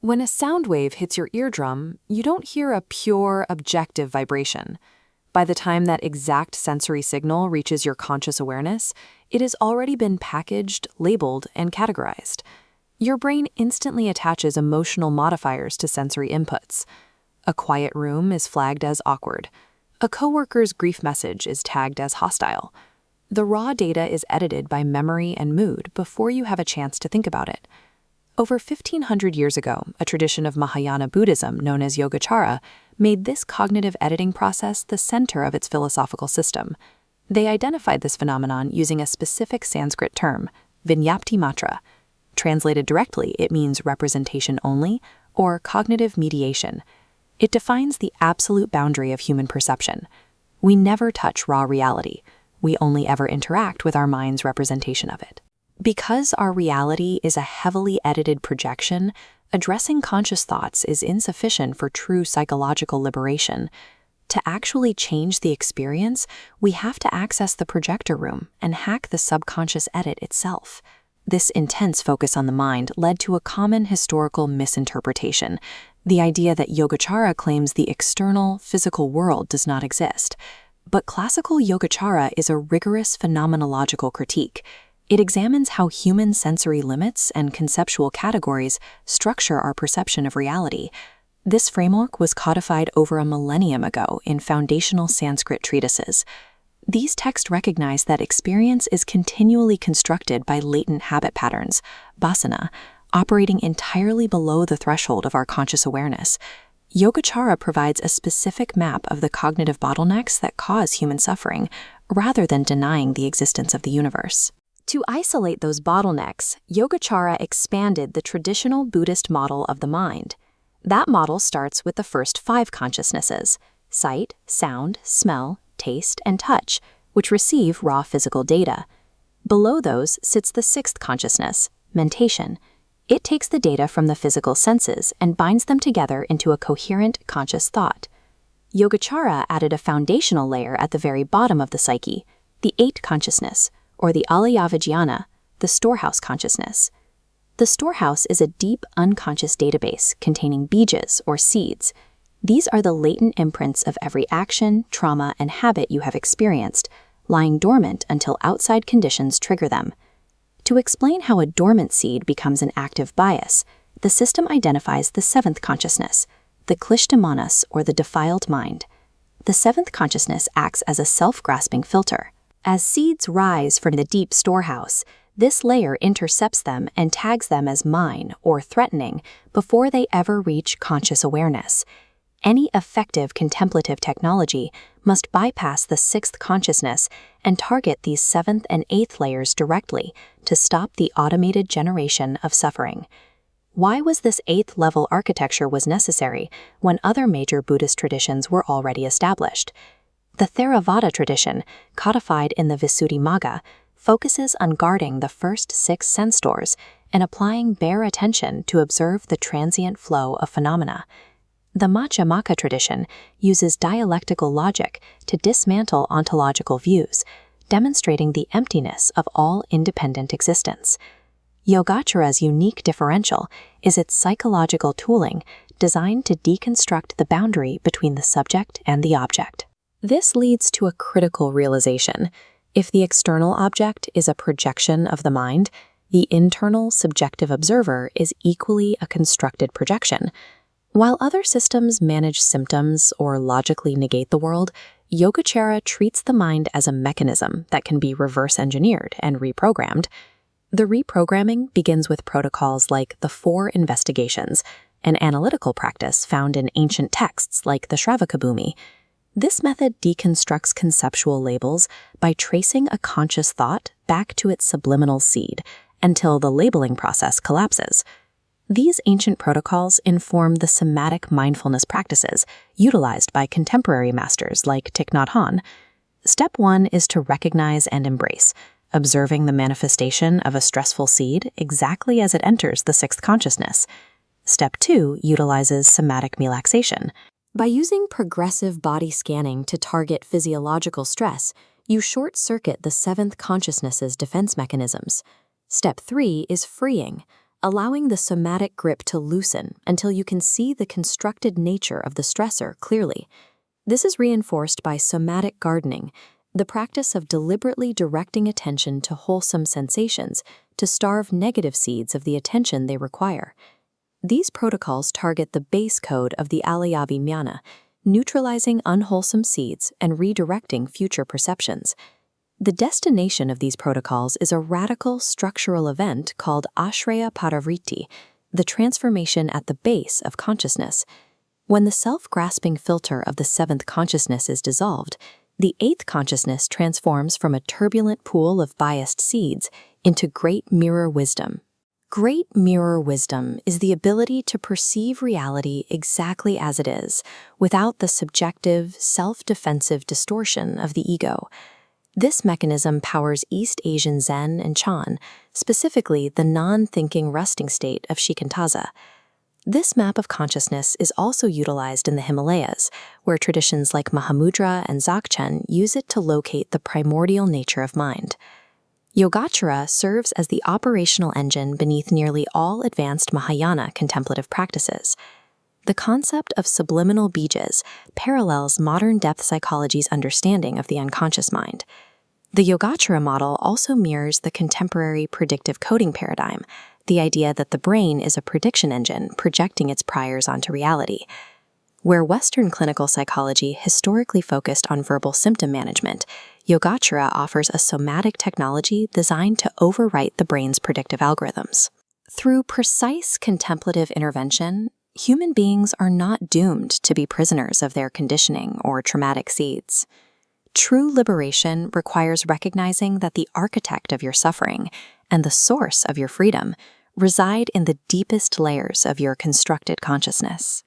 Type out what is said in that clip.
When a sound wave hits your eardrum, you don't hear a pure, objective vibration. By the time that exact sensory signal reaches your conscious awareness, it has already been packaged, labeled, and categorized. Your brain instantly attaches emotional modifiers to sensory inputs. A quiet room is flagged as awkward. A coworker's grief message is tagged as hostile. The raw data is edited by memory and mood before you have a chance to think about it. Over 1,500 years ago, a tradition of Mahayana Buddhism known as Yogacara made this cognitive editing process the center of its philosophical system. They identified this phenomenon using a specific Sanskrit term, Vijñaptimātra. Translated directly, it means representation only, or cognitive mediation. It defines the absolute boundary of human perception. We never touch raw reality. We only ever interact with our mind's representation of it. Because our reality is a heavily edited projection, addressing conscious thoughts is insufficient for true psychological liberation. To actually change the experience, we have to access the projector room and hack the subconscious edit itself. This intense focus on the mind led to a common historical misinterpretation, the idea that Yogacara claims the external, physical world does not exist. But classical Yogacara is a rigorous phenomenological critique. It examines how human sensory limits and conceptual categories structure our perception of reality. This framework was codified over a millennium ago in foundational Sanskrit treatises. These texts recognize that experience is continually constructed by latent habit patterns, vasana, operating entirely below the threshold of our conscious awareness. Yogacara provides a specific map of the cognitive bottlenecks that cause human suffering, rather than denying the existence of the universe. To isolate those bottlenecks, Yogacara expanded the traditional Buddhist model of the mind. That model starts with the first 5 consciousnesses: sight, sound, smell, taste, and touch, which receive raw physical data. Below those sits the 6th consciousness, mentation. It takes the data from the physical senses and binds them together into a coherent conscious thought. Yogacara added a foundational layer at the very bottom of the psyche, the 8th consciousness, or the āśraya-parāvṛtti, the storehouse consciousness. The storehouse is a deep unconscious database containing bijas, or seeds. These are the latent imprints of every action, trauma, and habit you have experienced, lying dormant until outside conditions trigger them. To explain how a dormant seed becomes an active bias, the system identifies the 7th consciousness, the klishta manas, or the defiled mind. The 7th consciousness acts as a self-grasping filter. As seeds rise from the deep storehouse, this layer intercepts them and tags them as mine or threatening before they ever reach conscious awareness. Any effective contemplative technology must bypass the 6th consciousness and target these 7th and 8th layers directly to stop the automated generation of suffering. Why was this 8th level architecture was necessary when other major Buddhist traditions were already established? The Theravada tradition, codified in the Visuddhimagga, focuses on guarding the first 6 sense doors and applying bare attention to observe the transient flow of phenomena. The Madhyamaka tradition uses dialectical logic to dismantle ontological views, demonstrating the emptiness of all independent existence. Yogācara's unique differential is its psychological tooling designed to deconstruct the boundary between the subject and the object. This leads to a critical realization. If the external object is a projection of the mind, the internal subjective observer is equally a constructed projection. While other systems manage symptoms or logically negate the world, Yogacara treats the mind as a mechanism that can be reverse-engineered and reprogrammed. The reprogramming begins with protocols like the 4 investigations, an analytical practice found in ancient texts like the Shravakabhumi. This method deconstructs conceptual labels by tracing a conscious thought back to its subliminal seed until the labeling process collapses. These ancient protocols inform the somatic mindfulness practices utilized by contemporary masters like Thich Nhat Hanh. Step 1 is to recognize and embrace, observing the manifestation of a stressful seed exactly as it enters the 6th consciousness. Step 2 utilizes somatic relaxation. By using progressive body scanning to target physiological stress, you short-circuit the 7th consciousness's defense mechanisms. Step 3 is freeing, allowing the somatic grip to loosen until you can see the constructed nature of the stressor clearly. This is reinforced by somatic gardening, the practice of deliberately directing attention to wholesome sensations to starve negative seeds of the attention they require. These protocols target the base code of the āśraya-vijñāna, neutralizing unwholesome seeds and redirecting future perceptions. The destination of these protocols is a radical structural event called āśraya-parāvṛtti, the transformation at the base of consciousness. When the self-grasping filter of the seventh consciousness is dissolved, the eighth consciousness transforms from a turbulent pool of biased seeds into great mirror wisdom. Great mirror wisdom is the ability to perceive reality exactly as it is, without the subjective, self-defensive distortion of the ego. This mechanism powers East Asian Zen and Chan, specifically the non-thinking resting state of shikantaza. This map of consciousness is also utilized in the Himalayas, where traditions like Mahamudra and Dzogchen use it to locate the primordial nature of mind. Yogācāra serves as the operational engine beneath nearly all advanced Mahayana contemplative practices. The concept of subliminal bijas parallels modern depth psychology's understanding of the unconscious mind. The Yogācāra model also mirrors the contemporary predictive coding paradigm, the idea that the brain is a prediction engine projecting its priors onto reality. Where Western clinical psychology historically focused on verbal symptom management, Yogācāra offers a somatic technology designed to overwrite the brain's predictive algorithms. Through precise contemplative intervention, human beings are not doomed to be prisoners of their conditioning or traumatic seeds. True liberation requires recognizing that the architect of your suffering and the source of your freedom reside in the deepest layers of your constructed consciousness.